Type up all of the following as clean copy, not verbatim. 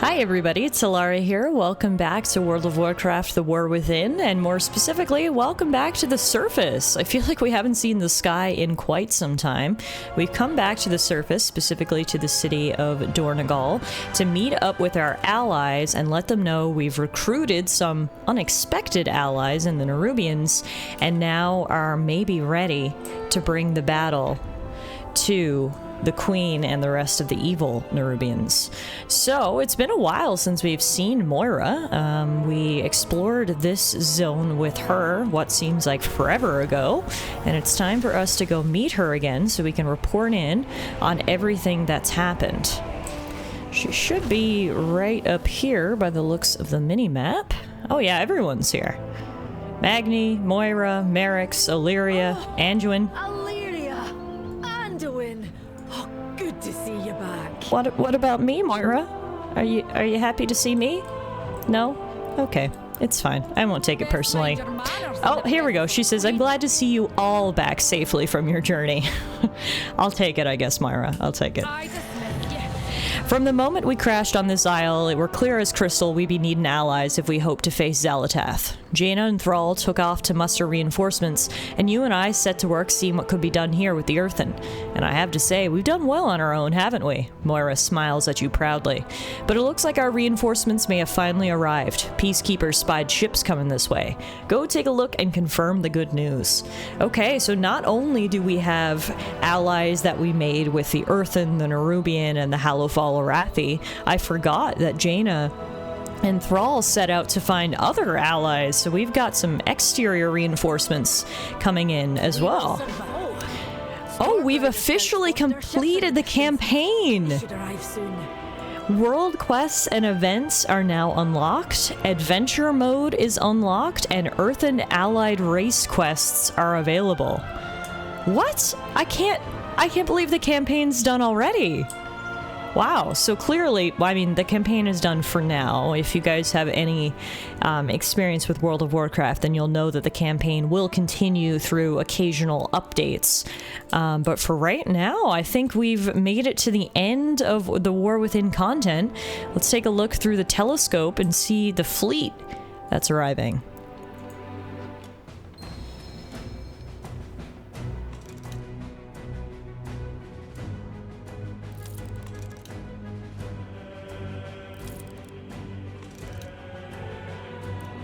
Hi everybody, it's Tallara here. Welcome back to World of Warcraft, The War Within, and more specifically, welcome back to the surface. I feel like we haven't seen the sky in quite some time. We've come back to the surface, specifically to the city of Dornegal, to meet up with our allies and let them know we've recruited some unexpected allies in the Nerubians, and now are maybe ready to bring the battle to the Queen and the rest of the evil Nerubians. So, it's been a while since we've seen Moira. We explored this zone with her, what seems like forever ago, and it's time for us to go meet her again so we can report in on everything that's happened. She should be right up here by the looks of the mini-map. Oh yeah, everyone's here. Magni, Moira, Merix, Illyria, Anduin. Good to see you back. What about me, Moira? Are you happy to see me? No? Okay. It's fine. I won't take it personally. Oh, here we go. She says, I'm glad to see you all back safely from your journey. I'll take it, I guess, Moira. I'll take it. From the moment we crashed on this isle, it were clear as crystal we be needing allies if we hope to face Xal'atath. Jaina and Thrall took off to muster reinforcements, and you and I set to work seeing what could be done here with the Earthen. And I have to say, we've done well on our own, haven't we? Moira smiles at you proudly. But it looks like our reinforcements may have finally arrived. Peacekeepers spied ships coming this way. Go take a look and confirm the good news. Okay, so not only do we have allies that we made with the Earthen, the Nerubian, and the Hallowfall Arathi, I forgot that Jaina and Thrall set out to find other allies, so we've got some exterior reinforcements coming in as well. Oh, we've officially completed the campaign! World quests and events are now unlocked, adventure mode is unlocked, and Earthen allied race quests are available. What? I can't believe the campaign's done already! Wow, so clearly, well, I mean, the campaign is done for now. If you guys have any experience with World of Warcraft, then you'll know that the campaign will continue through occasional updates. But for right now, I think we've made it to the end of the War Within content. Let's take a look through the telescope and see the fleet that's arriving.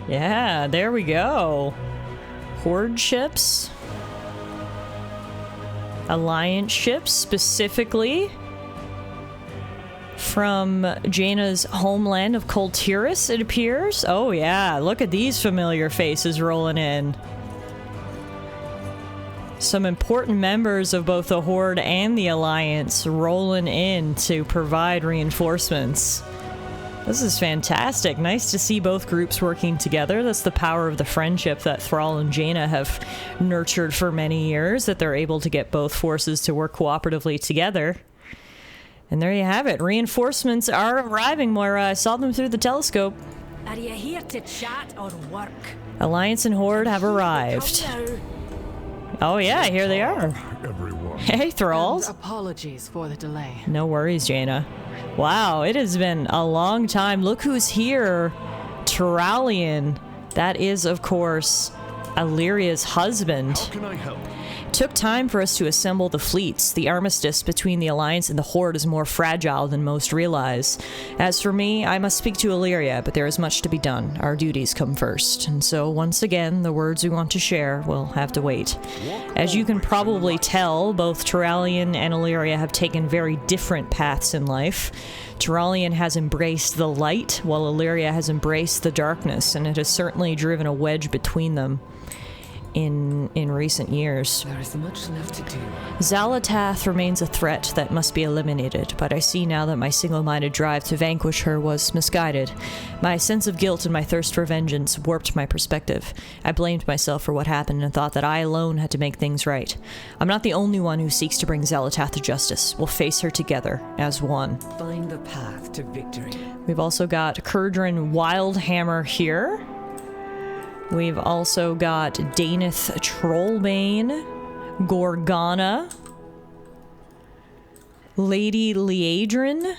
Yeah, there we go. Horde ships. Alliance ships, specifically from Jaina's homeland of Kultiris, it appears. Oh yeah, look at these familiar faces rolling in. Some important members of both the Horde and the Alliance rolling in to provide reinforcements. This is fantastic. Nice to see both groups working together. That's the power of the friendship that Thrall and Jaina have nurtured for many years, that they're able to get both forces to work cooperatively together. And there you have it. Reinforcements are arriving, Moira. I saw them through the telescope. Are you here to chat or work? Alliance and Horde have arrived. Oh yeah, here they are. Everyone. Hey, Thralls. And apologies for the delay. No worries, Jaina. Wow, it has been a long time. Look who's here. Turalian. That is, of course, Illyria's husband. How can I help? Took time for us to assemble the fleets. The armistice between the Alliance and the Horde is more fragile than most realize. As for me, I must speak to Illyria, but there is much to be done. Our duties come first. And so, once again, the words we want to share will have to wait. As you can probably tell, both Turalian and Illyria have taken very different paths in life. Turalian has embraced the light, while Illyria has embraced the darkness, and it has certainly driven a wedge between them in recent years. There is much left to do. Xal'atath remains a threat that must be eliminated, but I see now that my single-minded drive to vanquish her was misguided. My sense of guilt and my thirst for vengeance warped my perspective. I blamed myself for what happened and thought that I alone had to make things right. I'm not the only one who seeks to bring Xal'atath to justice. We'll face her together, as one. Find the path to victory. We've also got Kurdran Wildhammer here. We've also got Daneth Trollbane, Gorgana, Lady Liadrin,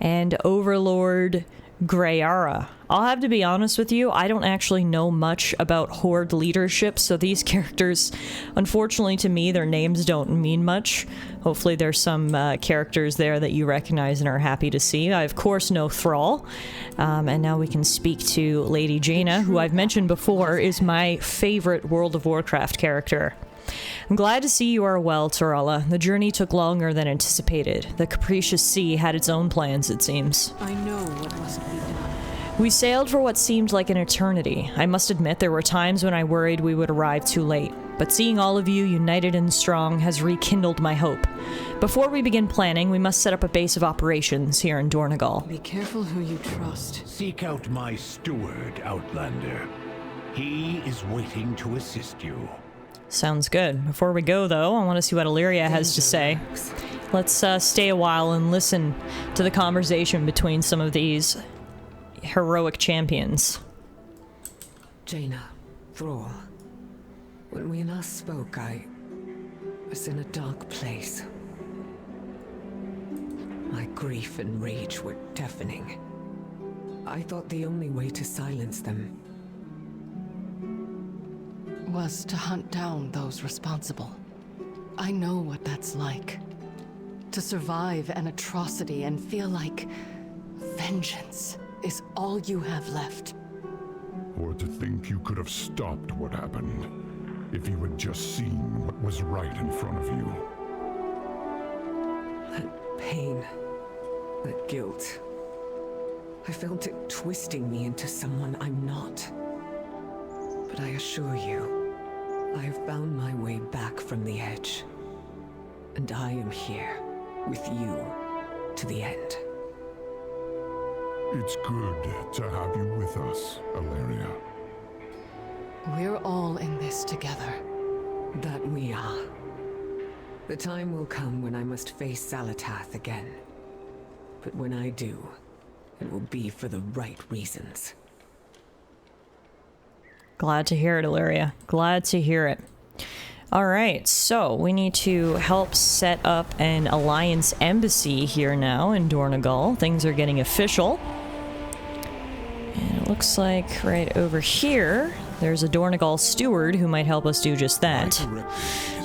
and Overlord Grayara. I'll have to be honest with you, I don't actually know much about Horde leadership, so these characters, unfortunately to me, their names don't mean much. Hopefully there's some characters there that you recognize and are happy to see. I, of course, know Thrall, and now we can speak to Lady Jaina, who I've mentioned before is my favorite World of Warcraft character. I'm glad to see you are well, Tallara. The journey took longer than anticipated. The capricious sea had its own plans, it seems. I know what must be done. We sailed for what seemed like an eternity. I must admit there were times when I worried we would arrive too late, but seeing all of you united and strong has rekindled my hope. Before we begin planning, we must set up a base of operations here in Dornegal. Be careful who you trust. Seek out my steward, Outlander. He is waiting to assist you. Sounds good. Before we go, though, I want to see what Illyria has to say. Let's stay a while and listen to the conversation between some of these heroic champions. Jaina, Thrall. When we last spoke, I was in a dark place. My grief and rage were deafening. I thought the only way to silence them was to hunt down those responsible. I know what that's like. To survive an atrocity and feel like vengeance is all you have left. Or to think you could have stopped what happened if you had just seen what was right in front of you. That pain, that guilt. I felt it twisting me into someone I'm not. But I assure you, I have found my way back from the edge. And I am here, with you, to the end. It's good to have you with us, Illyria. We're all in this together. That we are. The time will come when I must face Xal'atath again. But when I do, it will be for the right reasons. Glad to hear it, Illyria. Glad to hear it. Alright, so we need to help set up an Alliance embassy here now in Dornegal. Things are getting official. And it looks like right over here, there's a Dornegal steward who might help us do just that.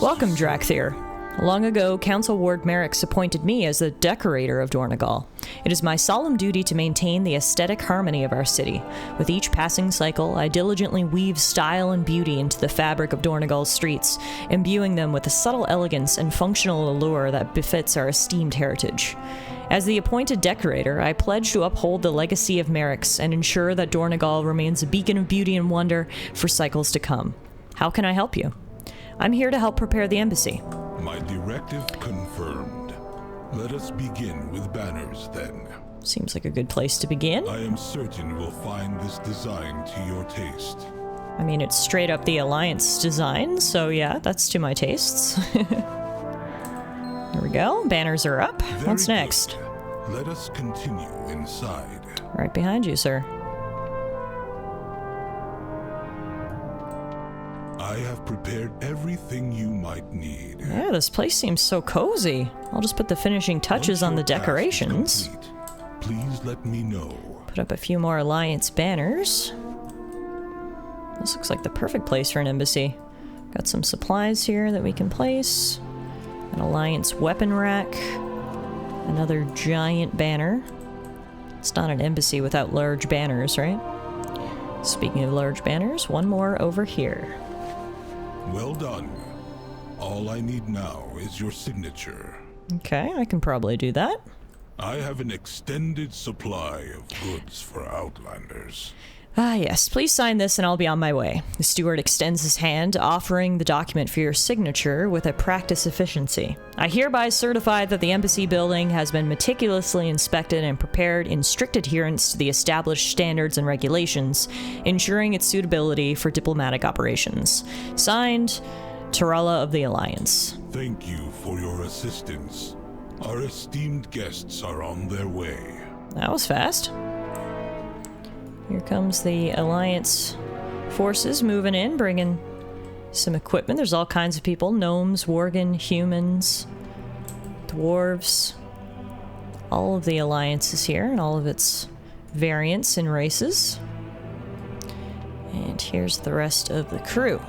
Welcome, Drakthir. Long ago, Council Ward Merrick's appointed me as the decorator of Dornegal. It is my solemn duty to maintain the aesthetic harmony of our city. With each passing cycle, I diligently weave style and beauty into the fabric of Dornegal's streets, imbuing them with a subtle elegance and functional allure that befits our esteemed heritage. As the appointed decorator, I pledge to uphold the legacy of Merrick's and ensure that Dornegal remains a beacon of beauty and wonder for cycles to come. How can I help you? I'm here to help prepare the embassy. My directive confirmed. Let us begin with banners, then. Seems like a good place to begin. I am certain we'll find this design to your taste. I mean, it's straight up the Alliance design, so yeah, that's to my tastes. There we go. Banners are up. What's Very next? good. Let us continue inside. Right behind you, sir. I have prepared everything you might need. Yeah, this place seems so cozy. I'll just put the finishing touches on the Once your task is decorations. complete, please let me know. Put up a few more Alliance banners. This looks like the perfect place for an embassy. Got some supplies here that we can place. An Alliance weapon rack. Another giant banner. It's not an embassy without large banners, right? Speaking of large banners, one more over here. Well done. All I need now is your signature. Okay, I can probably do that. I have an extended supply of goods for Outlanders. Ah, yes. Please sign this and I'll be on my way. The steward extends his hand, offering the document for your signature with a practice efficiency. I hereby certify that the embassy building has been meticulously inspected and prepared in strict adherence to the established standards and regulations, ensuring its suitability for diplomatic operations. Signed, Tallara of the Alliance. Thank you for your assistance. Our esteemed guests are on their way. That was fast. Here comes the Alliance forces moving in, bringing some equipment. There's all kinds of people. Gnomes, Worgen, humans, dwarves. all of the alliances here and all of its variants and races. And here's the rest of the crew.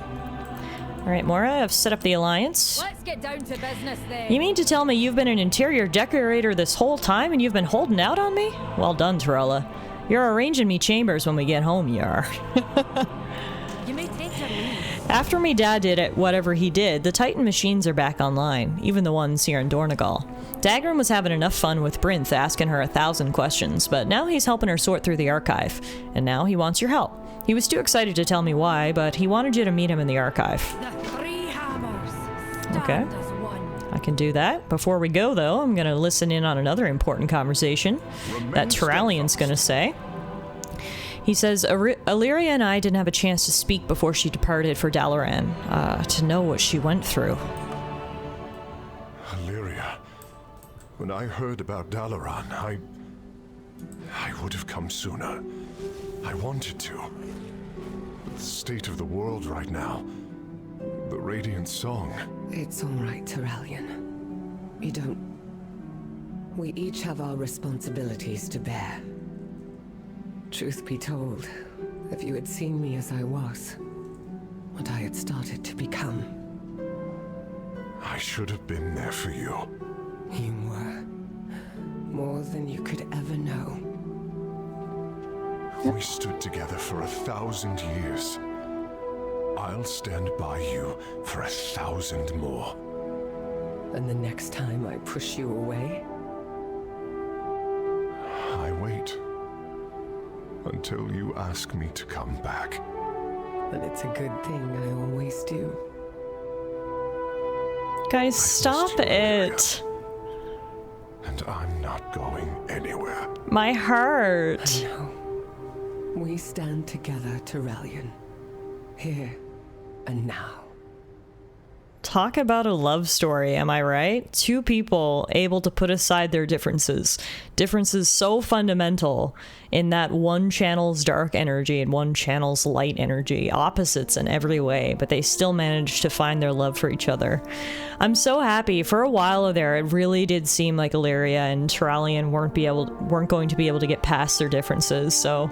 Alright, Mora, I've set up the alliance. Let's get down to business then. You mean to tell me you've been an interior decorator this whole time and you've been holding out on me? Well done, Tallara. You're arranging me chambers when we get home, you are. You may take your leave. After me dad did it, whatever he did, the Titan machines are back online, even the ones here in Dornegal. Dagran was having enough fun with Brinth asking her 1,000 questions, but now he's helping her sort through the archive, and now he wants your help. He was too excited to tell me why, but he wanted you to meet him in the archive. The three hammers stand Okay. as one. I can do that. Before we go, though, I'm going to listen in on another important conversation that Terralian's going to say. He says, Illyria and I didn't have a chance to speak before she departed for Dalaran, to know what she went through. Illyria, when I heard about Dalaran, I would have come sooner. I wanted to. The state of the world right now. The Radiant Song. It's all right, Terralian. You don't... We each have our responsibilities to bear. Truth be told, if you had seen me as I was, what I had started to become... I should have been there for you. You were. More than you could ever know. We stood together for 1,000 years. I'll stand by you for 1,000 more. And the next time I push you away, I wait until you ask me to come back. then it's a good thing I always do. Guys, stop it. And I'm not going anywhere. My heart. No. We stand together, Terralian. Here and now. Talk about a love story, am I right? Two people able to put aside their differences. Differences so fundamental in that one channel's dark energy and one channel's light energy. Opposites in every way, but they still managed to find their love for each other. I'm so happy. For a while there, it really did seem like Illyria and Terralian weren't going to be able to get past their differences, so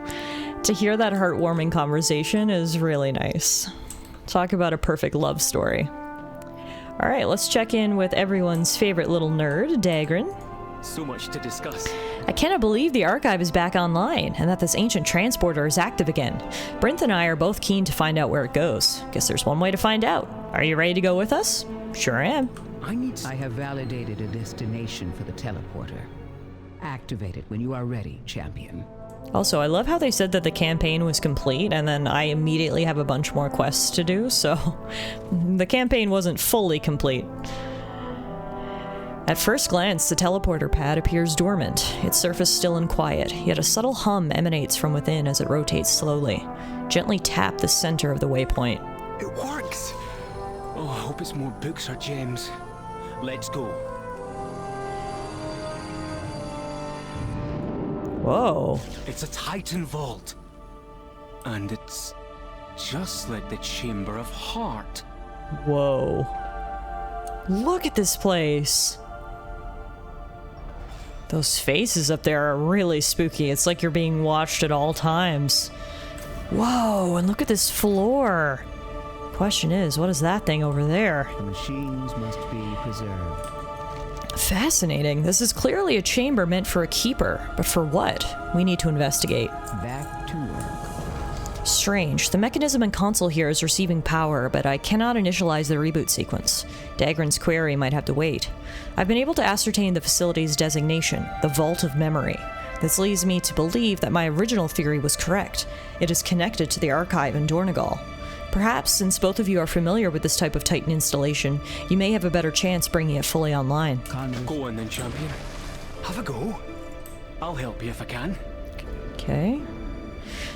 to hear that heartwarming conversation is really nice. Talk about a perfect love story. All right, let's check in with everyone's favorite little nerd, Dagran. So much to discuss. I cannot believe the archive is back online and that this ancient transporter is active again. Brinth and I are both keen to find out where it goes. Guess there's one way to find out. Are you ready to go with us? Sure am. I have validated a destination for the teleporter. Activate it when you are ready, champion. Also, I love how they said that the campaign was complete, and then I immediately have a bunch more quests to do, so the campaign wasn't fully complete. At first glance, the teleporter pad appears dormant, its surface still and quiet, yet a subtle hum emanates from within as it rotates slowly. Gently tap the center of the waypoint. It works! Oh, I hope it's more books or gems. Let's go. Whoa. It's a Titan vault. And it's just like the Chamber of Heart. Whoa. Look at this place. Those faces up there are really spooky. It's like you're being watched at all times. Whoa, and look at this floor. Question is, what is that thing over there? The machines must be preserved. Fascinating. This is clearly a chamber meant for a keeper, but for what? We need to investigate. Back to work. Strange. The mechanism and console here is receiving power, but I cannot initialize the reboot sequence. Dagran's query might have to wait. I've been able to ascertain the facility's designation, the Vault of Memory. This leads me to believe that my original theory was correct. It is connected to the archive in Dornegal. Perhaps, since both of you are familiar with this type of Titan installation, you may have a better chance bringing it fully online. Go on then, champion. Have a go. I'll help you if I can. Okay.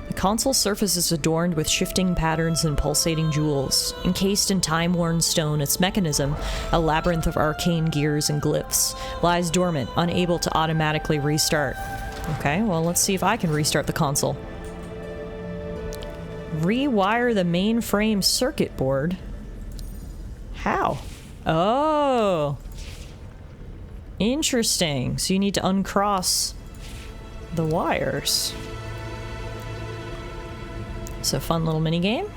The console surface is adorned with shifting patterns and pulsating jewels. Encased in time-worn stone, its mechanism, a labyrinth of arcane gears and glyphs, lies dormant, unable to automatically restart. Okay, well, let's see if I can restart the console. Rewire the mainframe circuit board? How? Oh! Interesting. So you need to uncross the wires. It's a fun little mini game.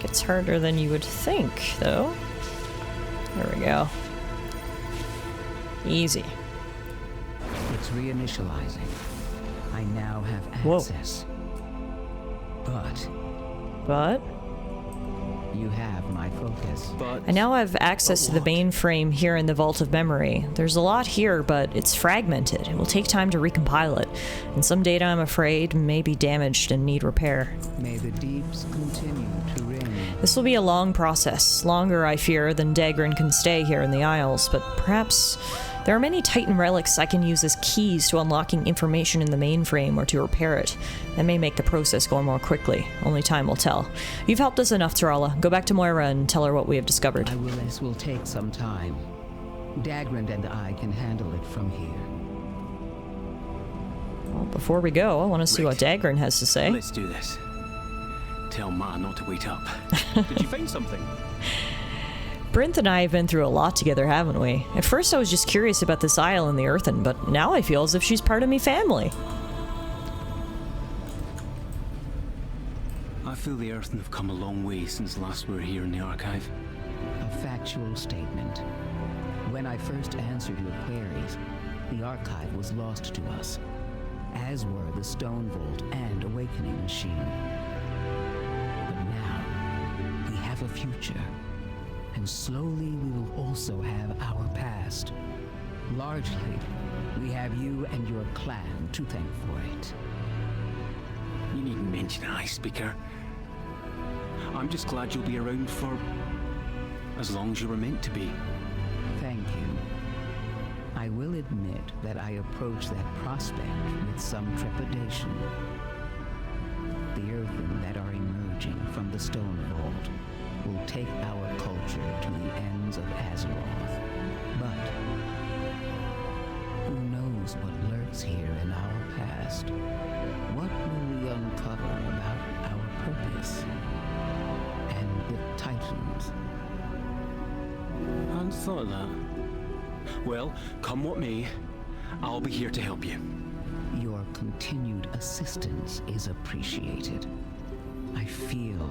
Gets harder than you would think, though. There we go. Easy. It's reinitializing. I now have access. But You have my focus. I now have access to the mainframe here in the Vault of Memory. There's a lot here, but it's fragmented. It will take time to recompile it, and some data, I'm afraid, may be damaged and need repair. May the deeps continue to reign. This will be a long process, longer, I fear, than Dagran can stay here in the Isles, but perhaps there are many Titan relics I can use as keys to unlocking information in the mainframe or to repair it. That may make the process go more quickly. Only time will tell. You've helped us enough, Tallara. Go back to Moira and tell her what we have discovered. This will take some time. Dagran and I can handle it from here. Well, before we go, I want to see what Dagran has to say. Let's do this. Tell Ma not to wait up. Did you find something? Brinth and I have been through a lot together, haven't we? At first I was just curious about this isle and the Earthen, but now I feel as if she's part of me family. I feel the Earthen have come a long way since last we were here in the archive. A factual statement. When I first answered your queries, the archive was lost to us, as were the Stone Vault and Awakening Machine. But now, we have a future. And slowly we will also have our past. Largely, we have you and your clan to thank for it. You needn't mention Eye Speaker. I'm just glad you'll be around for as long as you were meant to be. Thank you. I will admit that I approach that prospect with some trepidation. The Earthen that are emerging from the Stone Vault will take our culture to the ends of Azeroth. But who knows what lurks here in our past? What will we uncover about our purpose and the Titans? I hadn't thought of that. Well, come what may, I'll be here to help you. Your continued assistance is appreciated. I feel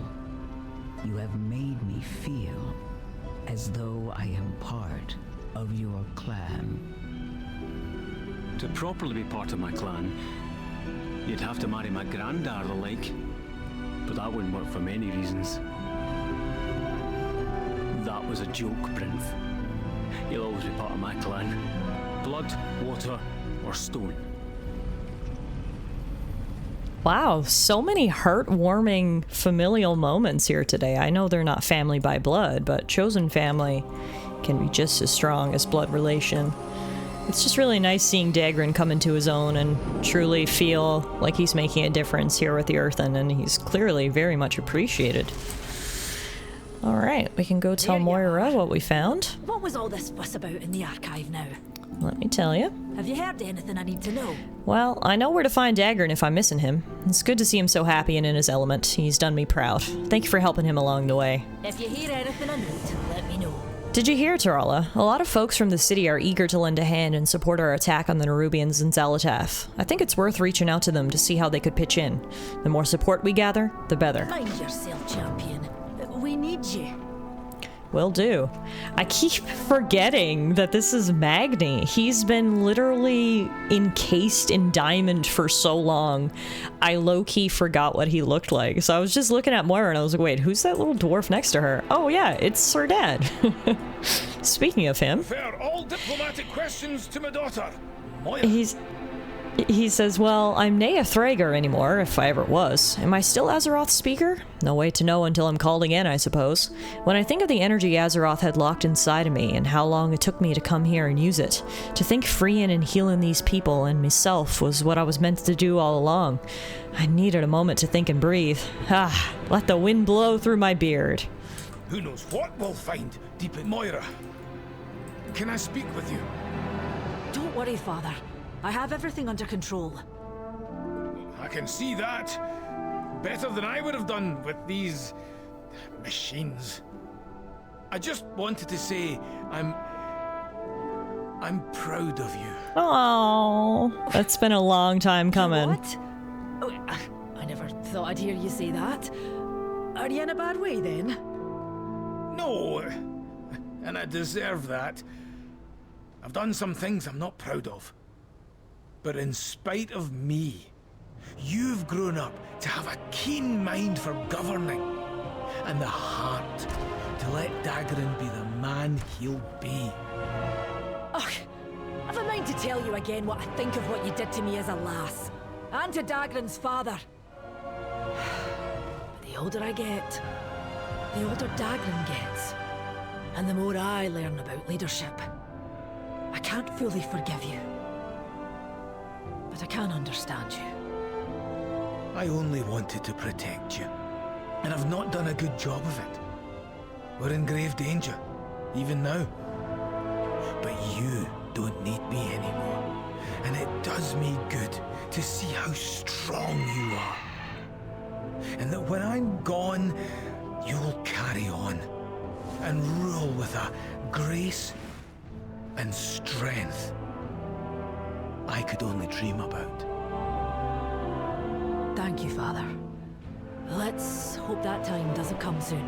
you have made me feel as though I am part of your clan. To properly be part of my clan, you'd have to marry my granddad or the like. But that wouldn't work for many reasons. That was a joke, Brinth. You'll always be part of my clan. Blood, water, or stone. Wow, so many heartwarming familial moments here today. I know they're not family by blood, but chosen family can be just as strong as blood relation. It's just really nice seeing Dagran come into his own and truly feel like he's making a difference here with the Earthen, and he's clearly very much appreciated. Alright, we can go tell Moira what we found. What was all this fuss about in the archive now? Let me tell you. Have you heard anything I need to know? Well, I know where to find Dagran if I'm missing him. It's good to see him so happy and in his element. He's done me proud. Thank you for helping him along the way. If you hear anything I note, let me know. Did you hear, Tallara? A lot of folks from the city are eager to lend a hand and support our attack on the Nerubians in Xal'atath. I think it's worth reaching out to them to see how they could pitch in. The more support we gather, the better. Mind yourself, champion. We need you. Will do. I keep forgetting that this is Magni. He's been literally encased in diamond for so long. I low-key forgot what he looked like. So I was just looking at Moira and I was like, wait, who's that little dwarf next to her? Oh yeah, it's her dad. Speaking of him, Refer all diplomatic questions to my daughter, Moira. he says, well, I'm nae a Thrager anymore, if I ever was. Am I still Azeroth's speaker? No way to know until I'm called again, I suppose. When I think of the energy Azeroth had locked inside of me and how long it took me to come here and use it, to think freeing and healing these people and myself was what I was meant to do all along. I needed a moment to think and breathe. Ah, let the wind blow through my beard. Who knows what we'll find deep in Moira? Can I speak with you? Don't worry, Father. I have everything under control. I can see that. Better than I would have done with these machines. I just wanted to say I'm proud of you. Oh, that's been a long time coming. What? Oh, I never thought I'd hear you say that. Are you in a bad way then? No, and I deserve that. I've done some things I'm not proud of. But in spite of me, you've grown up to have a keen mind for governing, and the heart to let Dagran be the man he'll be. Ugh, I've a mind to tell you again what I think of what you did to me as a lass, and to Dagran's father. But the older I get, the older Dagran gets, and the more I learn about leadership. I can't fully forgive you, but I can understand you. I only wanted to protect you, and I've not done a good job of it. We're in grave danger, even now. But you don't need me anymore, and it does me good to see how strong you are. And that when I'm gone, you'll carry on, and rule with a grace and strength I could only dream about. Thank you, Father. Let's hope that time doesn't come soon.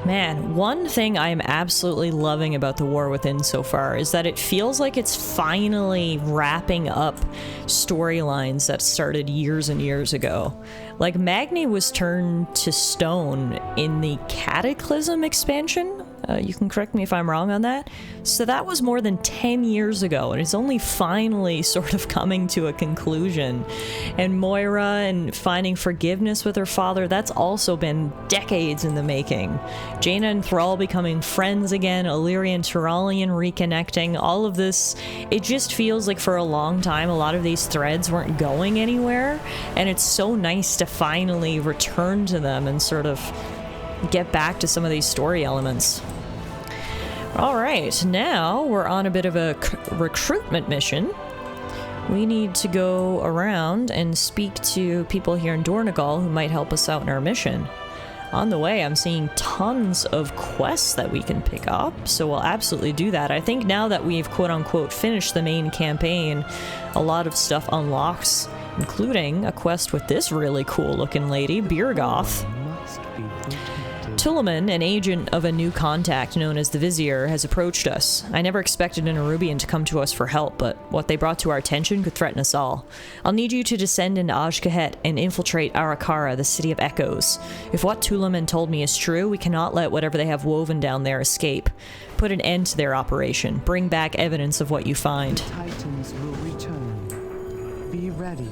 Man, one thing I am absolutely loving about The War Within so far is that it feels like it's finally wrapping up storylines that started years and years ago. Like, Magni was turned to stone in the Cataclysm expansion. You can correct me if I'm wrong on that. So that was more than 10 years ago, and it's only finally sort of coming to a conclusion. And Moira and finding forgiveness with her father, that's also been decades in the making. Jaina and Thrall becoming friends again, Illyria and Turalian reconnecting, all of this, it just feels like for a long time a lot of these threads weren't going anywhere, and it's so nice to finally return to them and sort of get back to some of these story elements. Alright, now we're on a bit of a recruitment mission. We need to go around and speak to people here in Dornegal who might help us out in our mission. On the way, I'm seeing tons of quests that we can pick up, so we'll absolutely do that. I think now that we've quote-unquote finished the main campaign, a lot of stuff unlocks, including a quest with this really cool-looking lady, Birgoth. Tulaman, an agent of a new contact known as the Vizier, has approached us. I never expected an Arubian to come to us for help, but what they brought to our attention could threaten us all. I'll need you to descend into Ajkahet and infiltrate Arakara, the City of Echoes. If what Tulaman told me is true, we cannot let whatever they have woven down there escape. Put an end to their operation. Bring back evidence of what you find. Titans will return. Be ready.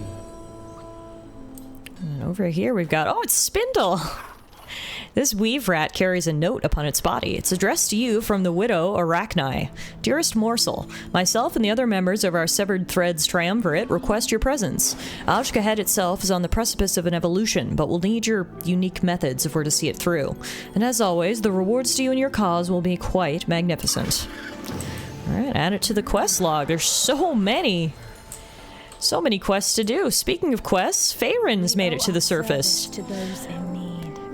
And over here we've got... Oh, it's Spindle! This weave rat carries a note upon its body. It's addressed to you from the widow Arachni. Dearest Morsel, myself and the other members of our Severed Threads Triumvirate request your presence. Ajkahet itself is on the precipice of an evolution, but we'll need your unique methods if we're to see it through. And as always, the rewards to you and your cause will be quite magnificent. Alright, add it to the quest log. There's so many quests to do. Speaking of quests, Faerun's made it to the surface. To those in need.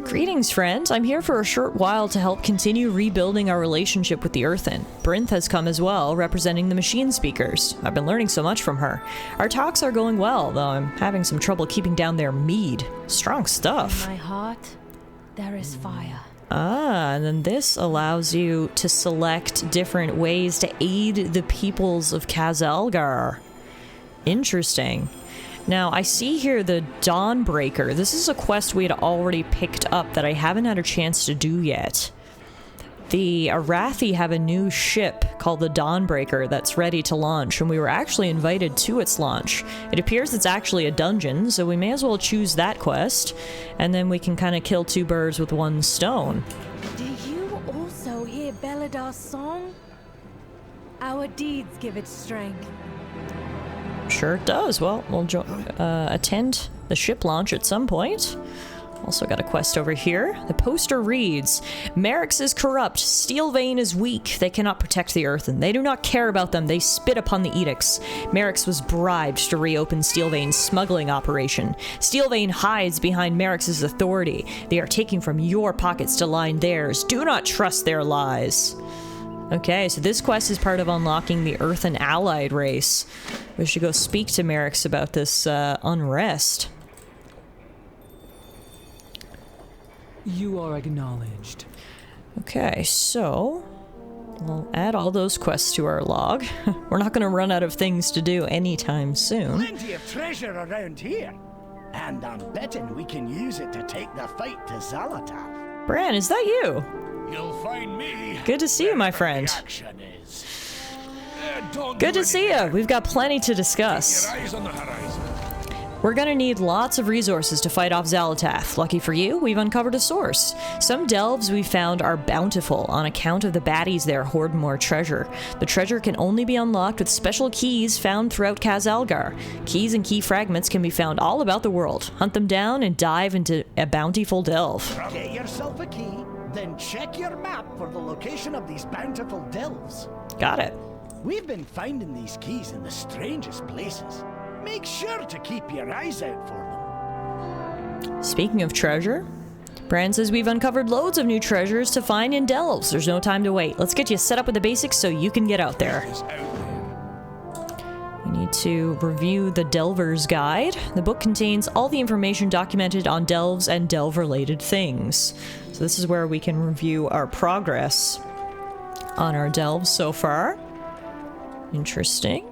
Greetings, friend. I'm here for a short while to help continue rebuilding our relationship with the Earthen. Brinth has come as well, representing the machine speakers. I've been learning so much from her. Our talks are going well, though I'm having some trouble keeping down their mead. Strong stuff. In my heart, there is fire. Ah, and then this allows you to select different ways to aid the peoples of Khaz-Algar. Interesting. Now, I see here the Dawnbreaker. This is a quest we had already picked up that I haven't had a chance to do yet. The Arathi have a new ship called the Dawnbreaker that's ready to launch, and we were actually invited to its launch. It appears it's actually a dungeon, so we may as well choose that quest, and then we can kind of kill two birds with one stone. Do you also hear Beladar's song? Our deeds give it strength. Sure it does. Well, we'll attend the ship launch at some point. Also got a quest over here. The poster reads, Merrick's is corrupt, Steelvein is weak, they cannot protect the earth, and they do not care about them, they spit upon the edicts. Merrick's was bribed to reopen Steelvein's smuggling operation. Steelvein hides behind Merrick's authority. They are taking from your pockets to line theirs. Do not trust their lies. Okay, so this quest is part of unlocking the Earth and Allied race. We should go speak to Merrick's about this unrest. You are acknowledged. Okay, so we'll add all those quests to our log. We're not going to run out of things to do anytime soon. Plenty of treasure around here, and I'm betting we can use it to take the fight to Xalatath. Bran, is that you? You'll find me. Good to see you, my friend. Action is. Good to see you. We've got plenty to discuss. Your eyes on the horizon. We're gonna need lots of resources to fight off Xalatath. Lucky for you, we've uncovered a source. Some delves we found are bountiful. On account of the baddies there hoard more treasure. The treasure can only be unlocked with special keys found throughout Khazalgar. Keys and key fragments can be found all about the world. Hunt them down and dive into a bountiful delve. Get yourself a key, then check your map for the location of these bountiful delves. Got it. We've been finding these keys in the strangest places. Make sure to keep your eyes out for them. Speaking of treasure, Bran says we've uncovered loads of new treasures to find in delves. There's no time to wait. Let's get you set up with the basics so you can get out there. We need to review the Delver's Guide. The book contains all the information documented on delves and delve-related things. So this is where we can review our progress on our delves so far. Interesting.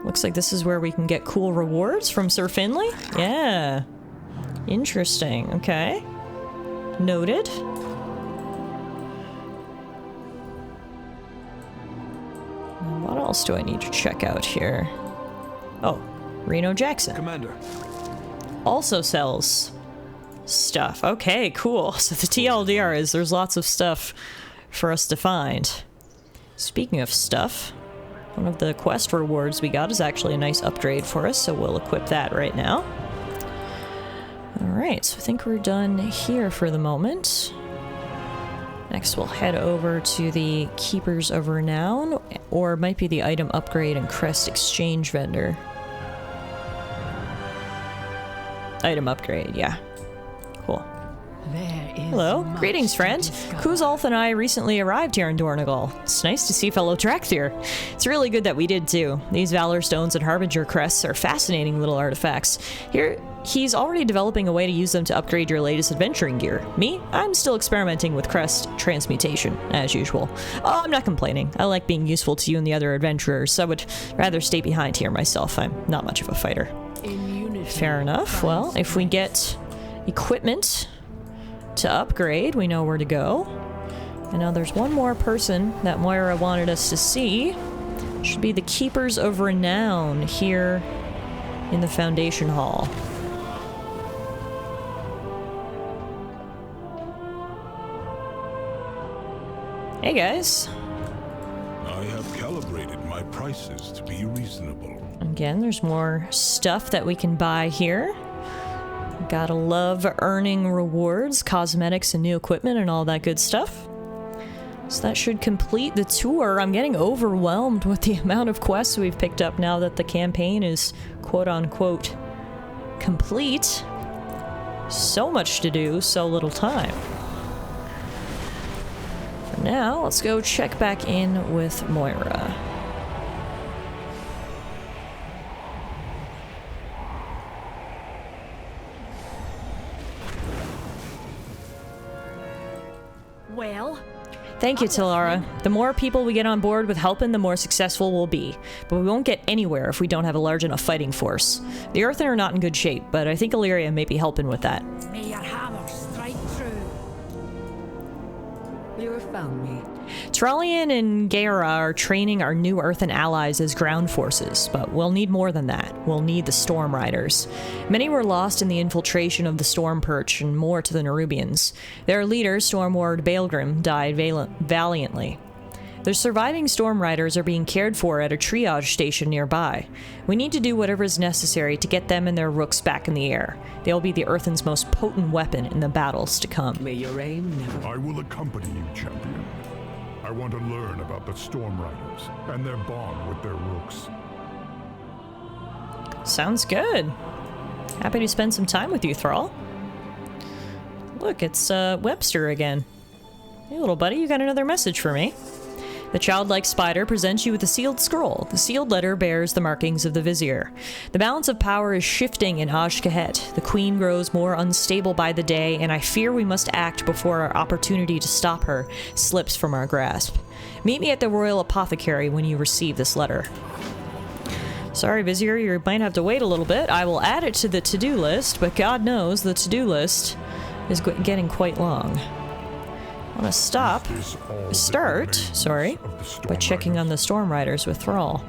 Looks like this is where we can get cool rewards from Sir Finley? Yeah. Interesting. Okay. Noted. What else do I need to check out here? Oh, Reno Jackson. Commander. Also sells stuff. Okay, cool. So the TLDR is there's lots of stuff for us to find. Speaking of stuff, one of the quest rewards we got is actually a nice upgrade for us, so we'll equip that right now. Alright, so I think we're done here for the moment. Next we'll head over to the Keepers of Renown, or it might be the item upgrade and crest exchange vendor. Item upgrade, yeah. Cool. Hello. Greetings, friend. Kuzalth and I recently arrived here in Dornegal. It's nice to see fellow Trakthir. It's really good that we did too. These Valor Stones and Harbinger Crests are fascinating little artifacts. Here, he's already developing a way to use them to upgrade your latest adventuring gear. Me? I'm still experimenting with crest transmutation, as usual. Oh, I'm not complaining. I like being useful to you and the other adventurers, so I would rather stay behind here myself. I'm not much of a fighter. Fair enough. Well, if we get equipment to upgrade, we know where to go. And now there's one more person that Moira wanted us to see. Should be the Keepers of Renown here in the Foundation Hall. Hey guys. I have calibrated my prices to be reasonable. Again, there's more stuff that we can buy here. Gotta love earning rewards, cosmetics, and new equipment, and all that good stuff. So that should complete the tour. I'm getting overwhelmed with the amount of quests we've picked up now that the campaign is quote-unquote complete. So much to do, so little time. For now, let's go check back in with Moira. Well, Thank you, Tallara. The more people we get on board with helping, the more successful we'll be. But we won't get anywhere if we don't have a large enough fighting force. The Earthen are not in good shape, but I think Illyria may be helping with that. May your hammer strike true. You have found me. Trallian and Gaera are training our new Earthen allies as ground forces, but we'll need more than that. We'll need the Stormriders. Many were lost in the infiltration of the Storm Perch and more to the Nerubians. Their leader, Stormward Baelgrim, died valiantly. The surviving Stormriders are being cared for at a triage station nearby. We need to do whatever is necessary to get them and their rooks back in the air. They'll be the Earthen's most potent weapon in the battles to come. May your aim never... I will accompany you, champion. I want to learn about the Stormriders and their bond with their rooks. Sounds good. Happy to spend some time with you, Thrall. Look, it's Webster again. Hey, little buddy, you got another message for me. The childlike spider presents you with a sealed scroll. The sealed letter bears the markings of the Vizier. The balance of power is shifting in Hajj-Kahet. The Queen grows more unstable by the day, and I fear we must act before our opportunity to stop her slips from our grasp. Meet me at the Royal Apothecary when you receive this letter. Sorry, Vizier, you might have to wait a little bit. I will add it to the to-do list, but God knows the to-do list is getting quite long. I want to start by checking on the Stormriders with Thrall.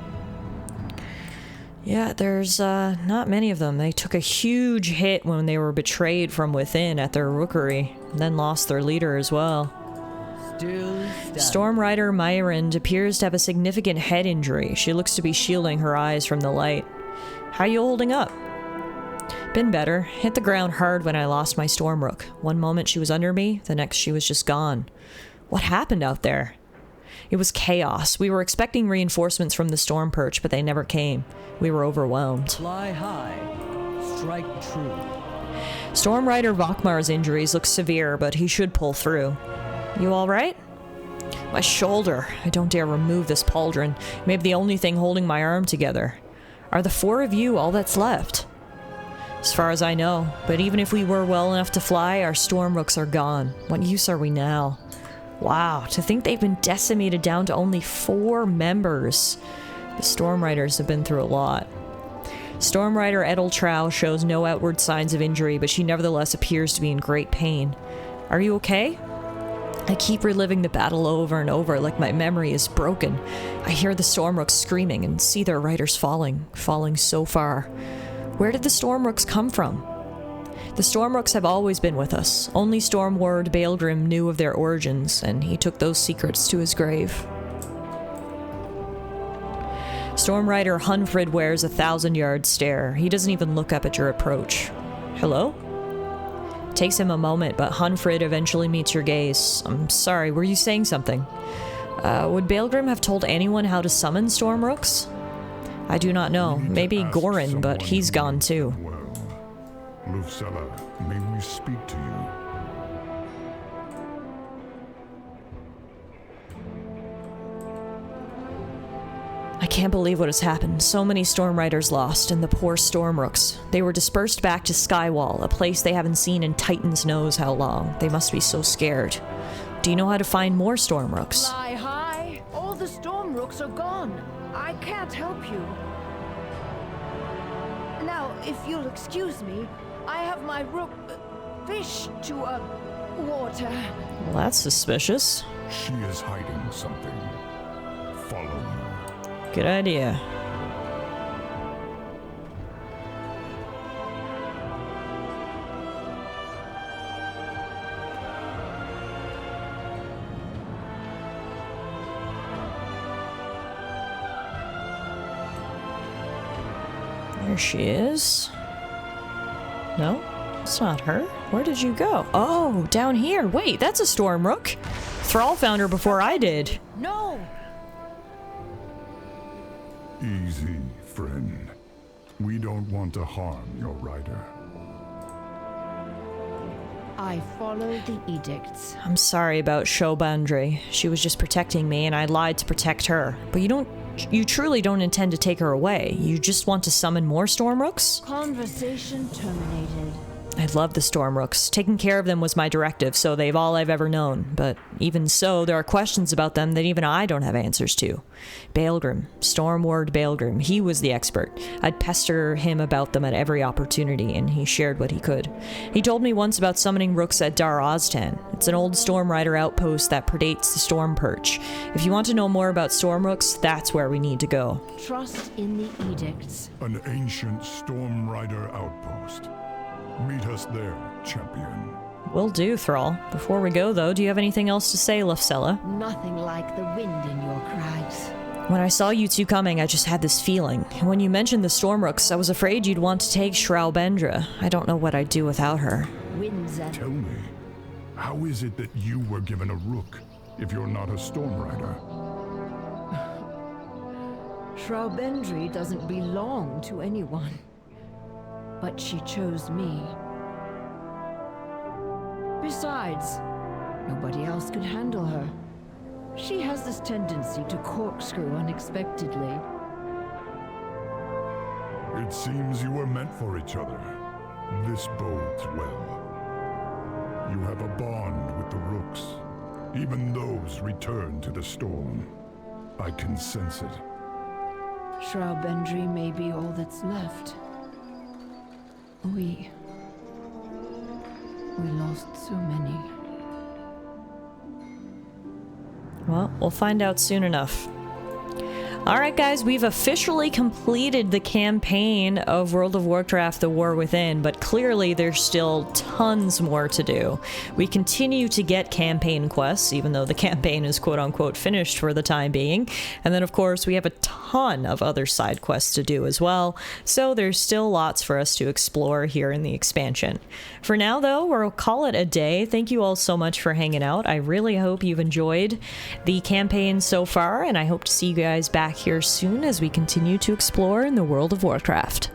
Yeah, there's not many of them. They took a huge hit when they were betrayed from within at their rookery, and then lost their leader as well. Stormrider Myrand appears to have a significant head injury. She looks to be shielding her eyes from the light. How you holding up? Been better. Hit the ground hard when I lost my Stormrook. One moment she was under me, the next she was just gone. What happened out there? It was chaos. We were expecting reinforcements from the Storm Perch, but they never came. We were overwhelmed. Fly high, strike true. Stormrider Vokmar's injuries look severe, but he should pull through. You alright? My shoulder. I don't dare remove this pauldron. Maybe the only thing holding my arm together. Are the four of you all that's left? As far as I know, but even if we were well enough to fly, our Stormrooks are gone. What use are we now? Wow, to think they've been decimated down to only 4 members. The Stormriders have been through a lot. Stormrider Edeltrow shows no outward signs of injury, but she nevertheless appears to be in great pain. Are you okay? I keep reliving the battle over and over like my memory is broken. I hear the Stormrooks screaming and see their riders falling so far. Where did the Stormrooks come from? The Stormrooks have always been with us. Only Stormward Baelgrim knew of their origins, and he took those secrets to his grave. Stormrider Hunfrid wears a 1,000-yard stare. He doesn't even look up at your approach. Hello? It takes him a moment, but Hunfrid eventually meets your gaze. I'm sorry, were you saying something? Would Baelgrim have told anyone how to summon Stormrooks? I do not know. Maybe Gorin, but he's gone too. Well, Lufcella, may we speak to you? I can't believe what has happened. So many Stormriders lost, and the poor Stormrooks. They were dispersed back to Skywall, a place they haven't seen in Titans knows how long. They must be so scared. Do you know how to find more Stormrooks? Fly high. All the Stormrooks are gone. I can't help you. Now, if you'll excuse me, I have my rook fish to water. Well, that's suspicious. She is hiding something. Follow her. Good idea. There she is. No, it's not her. Where did you go? Oh, down here. Wait, that's a Stormrook. Thrall found her before I did. No! Easy, friend. We don't want to harm your rider. I follow the edicts. I'm sorry about Shobandre. She was just protecting me, and I lied to protect her. But you truly don't intend to take her away. You just want to summon more Stormrooks? Conversation terminated. I love the Stormrooks. Taking care of them was my directive, so they've all I've ever known. But even so, there are questions about them that even I don't have answers to. Baelgrim, Stormward Baelgrim, he was the expert. I'd pester him about them at every opportunity, and he shared what he could. He told me once about summoning rooks at Dar Oztan. It's an old Stormrider outpost that predates the Storm Perch. If you want to know more about Stormrooks, that's where we need to go. Trust in the edicts. An ancient Stormrider outpost. Meet us there, champion. Will do, Thrall. Before we go, though, do you have anything else to say, Lefsella? Nothing like the wind in your crags. When I saw you two coming, I just had this feeling. And when you mentioned the Stormrooks, I was afraid you'd want to take Shraubendra. I don't know what I'd do without her. Winds and... Tell me, how is it that you were given a rook, if you're not a Stormrider? Shraubendri doesn't belong to anyone. But she chose me. Besides, nobody else could handle her. She has this tendency to corkscrew unexpectedly. It seems you were meant for each other. This bodes well. You have a bond with the Rooks. Even those return to the storm. I can sense it. Shraubendri may be all that's left. We lost so many. Well, we'll find out soon enough. Alright guys, we've officially completed the campaign of World of Warcraft: The War Within, but clearly there's still tons more to do. We continue to get campaign quests, even though the campaign is quote-unquote finished for the time being. And then of course we have a ton of other side quests to do as well, so there's still lots for us to explore here in the expansion. For now though, we'll call it a day. Thank you all so much for hanging out. I really hope you've enjoyed the campaign so far, and I hope to see you guys back here soon as we continue to explore in the World of Warcraft.